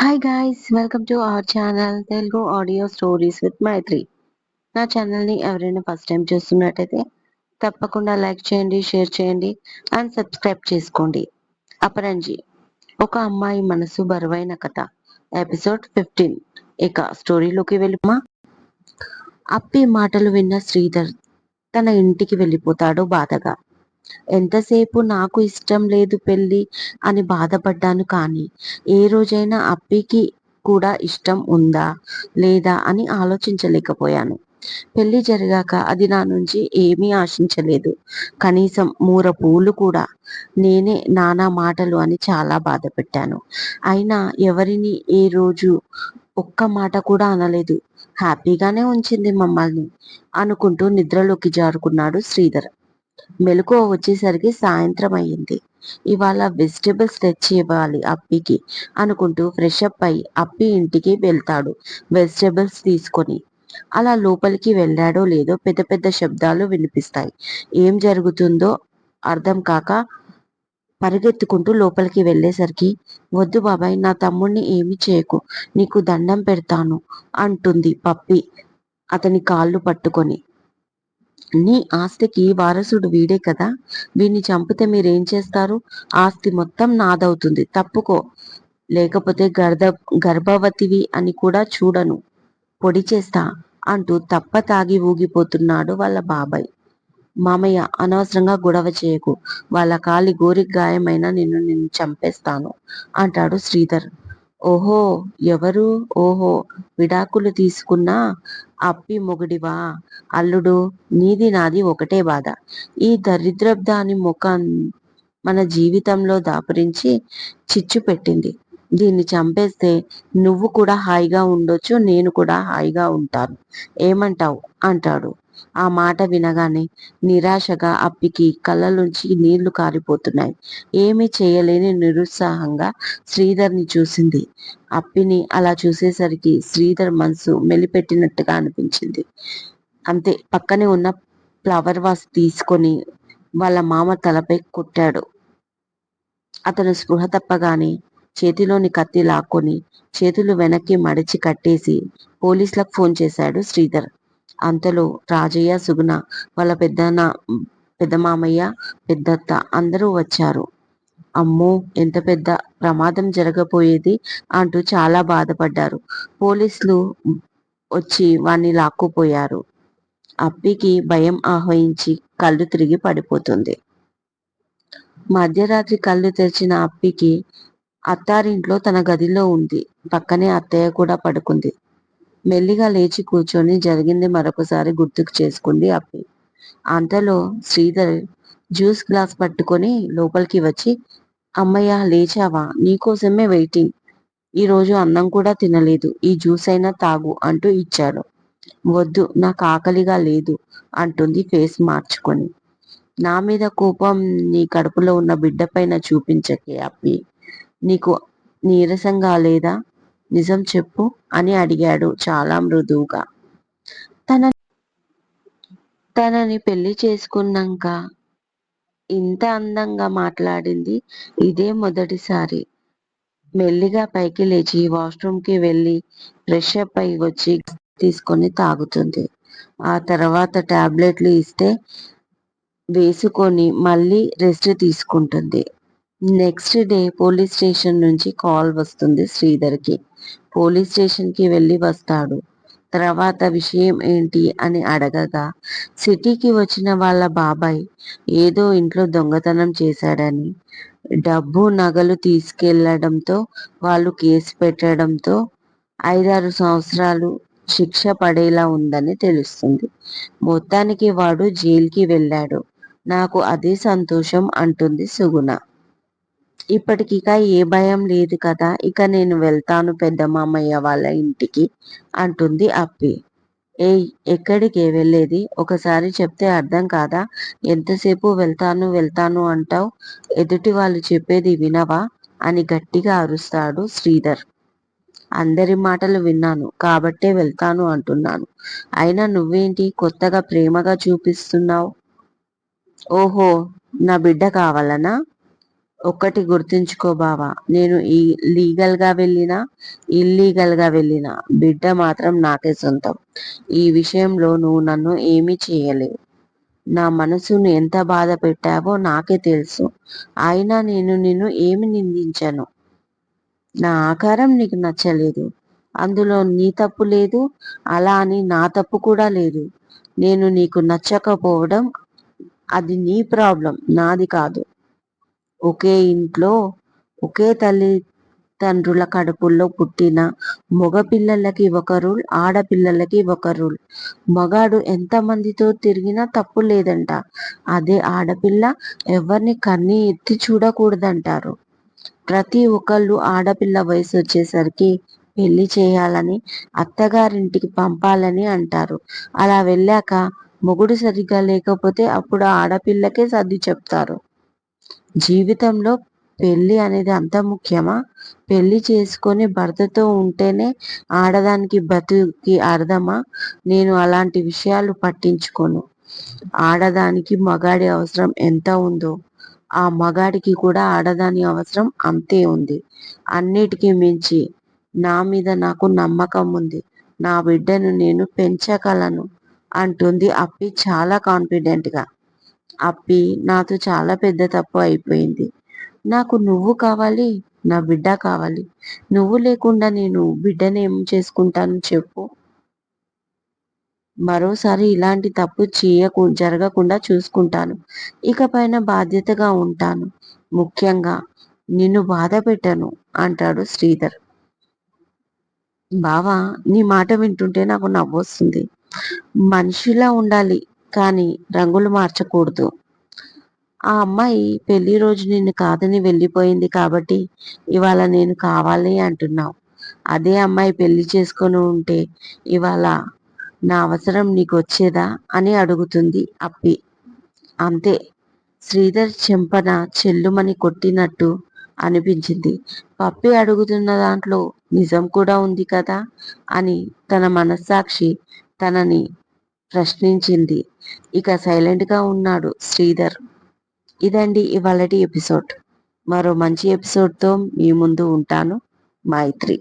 Hi guys, welcome to our channel Telugu audio stories with Maithri. నా ఛానల్ని ఎవరైనా ఫస్ట్ టైం చూస్తున్నట్టయితే తప్పకుండా లైక్ చేయండి, షేర్ చేయండి అండ్ సబ్స్క్రైబ్ చేసుకోండి. అపరంజి, ఒక అమ్మాయి మనసు బరువైన కథ, ఎపిసోడ్ 15. ఇక స్టోరీలోకి వెళ్ళిమా. అప్పి మాటలు విన్న శ్రీధర్ తన ఇంటికి వెళ్ళిపోతాడు బాధగా. ఎంతసేపు నాకు ఇష్టం లేదు పెళ్ళి అని బాధపడ్డాను, కానీ ఏ రోజైనా అప్పికి కూడా ఇష్టం ఉందా లేదా అని ఆలోచించలేకపోయాను. పెళ్లి జరిగాక అది నా నుంచి ఏమీ ఆశించలేదు. కనీసం మూర పూలు కూడా. నేనే నానా మాటలు అని చాలా బాధ పెట్టాను. అయినా ఎవరిని ఏ రోజు ఒక్క మాట కూడా అనలేదు. హ్యాపీగానే ఉంచింది మమ్మల్ని అనుకుంటూ నిద్రలోకి జారుకున్నాడు శ్రీధర్. మెలకువ వచ్చేసరికి సాయంత్రం అయ్యింది. ఇవాళ వెజిటేబుల్స్ తెచ్చి ఇవ్వాలి అప్పికి అనుకుంటూ ఫ్రెష్ అప్ అయి అప్పి ఇంటికి వెళ్తాడు వెజిటేబుల్స్ తీసుకొని. అలా లోపలికి వెళ్ళాడో లేదో పెద్ద పెద్ద శబ్దాలు వినిపిస్తాయి. ఏం జరుగుతుందో అర్థం కాక పరిగెత్తుకుంటూ లోపలికి వెళ్ళేసరికి, వద్దు బాబాయ్, నా తమ్ముణ్ణి ఏమి చేయకు, నీకు దండం పెడతాను అంటుంది పప్పి అతని కాళ్ళు పట్టుకొని. నీ ఆస్తికి వారసుడు వీడే కదా, వీడిని చంపితే మీరేం చేస్తారు? ఆస్తి మొత్తం నాదవుతుంది, తప్పుకో, లేకపోతే గర్భవతివి అని కూడా చూడను, పొడి చేస్తా అంటూ తప్ప తాగి ఊగిపోతున్నాడు వాళ్ళ బాబాయ్. మామయ్య, అనవసరంగా గొడవ చేయకు, వాళ్ళ కాలి గోరికి గాయమైనా నిన్ను చంపేస్తాను అంటాడు శ్రీధర్. ఓహో, ఎవరు? ఓహో, విడాకులు తీసుకున్నా అప్పి మొగుడివా? అల్లుడు, నీది నాది ఒకటే బాధ. ఈ దరిద్రపు ముఖం మన జీవితంలో దాపురించి చిచ్చు పెట్టింది. దీన్ని చంపేస్తే నువ్వు కూడా హాయిగా ఉండొచ్చు, నేను కూడా హాయిగా ఉంటాను. ఏమంటావు అంటాడు. ఆ మాట వినగానే నిరాశగా అప్పికి కళ్ళలోంచి నీళ్లు కారిపోతున్నాయి. ఏమీ చేయలేని నిరుత్సాహంగా శ్రీధర్ని చూసింది. అప్పిని అలా చూసేసరికి శ్రీధర్ మనసు మెలిపెట్టినట్టుగా అనిపించింది. అంతే, పక్కనే ఉన్న ఫ్లవర్ వాస్ తీసుకొని వాళ్ళ మామ తలపై కొట్టాడు. అతను స్పృహ తప్పగానే చేతిలోని కత్తి లాక్కొని చేతులు వెనక్కి మడిచి కట్టేసి పోలీసులకు ఫోన్ చేశాడు శ్రీధర్. అంతలో రాజయ్య, సుగుణ, వాళ్ళ పెద్ద మామయ్య, పెద్దత్త అందరూ వచ్చారు. అమ్మో, ఎంత పెద్ద ప్రమాదం జరగబోయేది అంటూ చాలా బాధపడ్డారు. పోలీసులు వచ్చి వాణ్ణి లాక్కుపోయారు. అప్పికి భయం ఆహ్వానించి కళ్ళు తిరిగి పడిపోతుంది. మధ్యరాత్రి కళ్ళు తెరిచిన అప్పికి అత్తారింట్లో తన గదిలో ఉంది. పక్కనే అత్తయ్య కూడా పడుకుంది. మెల్లిగా లేచి కూర్చొని జరిగింది మరొకసారి గుర్తుకు చేసుకుంది అప్పి. అంతలో శ్రీధర్ జ్యూస్ గ్లాస్ పట్టుకొని లోపలికి వచ్చి, అమ్మయ్య, లేచావా? నీకోసమే వెయిటింగ్. ఈరోజు అన్నం కూడా తినలేదు, ఈ జ్యూస్ అయినా తాగు అంటూ ఇచ్చాడు. వద్దు, నాకు ఆకలిగా లేదు అంటుంది ఫేస్ మార్చుకొని. నా మీద కోపం నీ కడుపులో ఉన్న బిడ్డ పైన చూపించకే అప్పి. నీకు నీరసంగా లేదా? నిజం చెప్పు అని అడిగాడు చాలా మృదువుగా. తన తనని పెళ్లి చేసుకున్నాక ఇంత అందంగా మాట్లాడింది ఇదే మొదటిసారి. మెల్లిగా పైకి లేచి వాష్రూమ్కి వెళ్ళి ఫ్రెష్ అప్ అయి వచ్చి తీసుకొని తాగుతుంది. ఆ తర్వాత టాబ్లెట్లు ఇస్తే వేసుకొని మళ్ళీ రెస్ట్ తీసుకుంటుంది. నెక్స్ట్ డే పోలీస్ స్టేషన్ నుంచి కాల్ వస్తుంది శ్రీధర్కి. పోలీస్ స్టేషన్కి వెళ్ళి వస్తాడు. తర్వాత విషయం ఏంటి అని అడగగా, సిటీకి వచ్చిన వాళ్ళ బాబాయ్ ఏదో ఇంట్లో దొంగతనం చేశాడని, డబ్బు నగలు తీసుకెళ్లడంతో వాళ్ళు కేసు పెట్టడంతో 5-6 సంవత్సరాలు శిక్ష పడేలా ఉందని తెలుస్తుంది. మొత్తానికి వాడు జైలుకి వెళ్ళాడు. నాకు అదే సంతోషం అంటుంది సుగుణ. ఇప్పటికిక ఏ భయం లేదు కదా, ఇక నేను వెళ్తాను పెద్ద మామయ్య వాళ్ళ ఇంటికి అంటుంది అప్పి. ఏయ్, ఎక్కడికి వెళ్ళేది? ఒకసారి చెప్తే అర్థం కాదా? ఎంతసేపు వెళ్తాను వెళ్తాను అంటావు, ఎదుటి వాళ్ళు చెప్పేది వినవా అని గట్టిగా అరుస్తాడు శ్రీధర్. అందరి మాటలు విన్నాను కాబట్టే వెళ్తాను అంటున్నాను. అయినా నువ్వేంటి కొత్తగా ప్రేమగా చూపిస్తున్నావు? ఓహో, నా బిడ్డ కావాలనా? ఒక్కటి గుర్తుంచుకో బావా, నేను ఈ లీగల్గా వెళ్ళినా ఇల్లీగల్గా వెళ్ళినా బిడ్డ మాత్రం నాకే సొంతం. ఈ విషయంలో నువ్వు నన్ను ఏమీ చేయలేవు. నా మనసును ఎంత బాధ పెట్టావో నాకే తెలుసు. అయినా నేను నిన్ను ఏమి నిందించను. నా ఆకారం నీకు నచ్చలేదు, అందులో నీ తప్పు లేదు. అలా అని నా తప్పు కూడా లేదు. నేను నీకు నచ్చకపోవడం అది నీ ప్రాబ్లం, నాది కాదు. ఒకే ఇంట్లో ఒకే తల్లిదండ్రుల కడుపుల్లో పుట్టిన మగపిల్లలకి ఒక రూల్, ఆడపిల్లలకి ఒక రూల్. మగాడు ఎంతమందితో తిరిగినా తప్పు లేదంట. అదే ఆడపిల్ల ఎవరిని కన్ని ఎత్తి చూడకూడదంటారు. ప్రతి ఒక్కళ్ళు ఆడపిల్ల వయసు వచ్చేసరికి పెళ్లి చేయాలని, అత్తగారింటికి పంపాలని అంటారు. అలా వెళ్ళాక మొగుడు సరిగ్గా లేకపోతే అప్పుడు ఆడపిల్లకే సర్ది చెప్తారు. జీవితంలో పెళ్లి అనేది అంత ముఖ్యమా? పెళ్లి చేసుకొని భర్తతో ఉంటేనే ఆడదానికి బతుకి అర్థమా? నేను అలాంటి విషయాలు పట్టించుకోను. ఆడదానికి మగాడి అవసరం ఎంత ఉందో ఆ మగాడికి కూడా ఆడదాని అవసరం అంతే ఉంది. అన్నిటికీ మించి నా మీద నాకు నమ్మకం ఉంది. నా బిడ్డను నేను పెంచగలను అంటుంది అప్పి చాలా కాన్ఫిడెంట్గా. అప్పి, నాతో చాలా పెద్ద తప్పు అయిపోయింది. నాకు నువ్వు కావాలి, నా బిడ్డ కావాలి. నువ్వు లేకుండా నేను బిడ్డని ఏం చేసుకుంటాను చెప్పు. మరోసారి ఇలాంటి తప్పు జరగకుండా చూసుకుంటాను. ఇకపైన బాధ్యతగా ఉంటాను. ముఖ్యంగా నిన్ను బాధ పెట్టను అంటాడు శ్రీధర్. బావా, నీ మాట వింటుంటే నాకు నవ్వొస్తుంది. మనిషిలా ఉండాలి, కానీ రంగులు మార్చకూడదు. ఆ అమ్మాయి పెళ్లి రోజు నిన్ను కాదని వెళ్ళిపోయింది కాబట్టి ఇవాళ నేను కావాలి అంటున్నావు. అదే అమ్మాయి పెళ్లి చేసుకొని ఉంటే ఇవాళ నా అవసరం నీకు వచ్చేదా అని అడుగుతుంది అప్పి. అంతే. శ్రీధర్ చెంపన చెల్లుమని కొట్టినట్టు అనిపించింది. పప్పి అడుగుతున్న దాంట్లో నిజం కూడా ఉంది కదా అని తన మనస్సాక్షి తనని ప్రశ్నించింది. ఇక సైలెంట్గా ఉన్నాడు శ్రీధర్. ఇదండి ఇవాళటి ఎపిసోడ్. మరో మంచి ఎపిసోడ్తో మీ ముందు ఉంటాను. మైత్రి.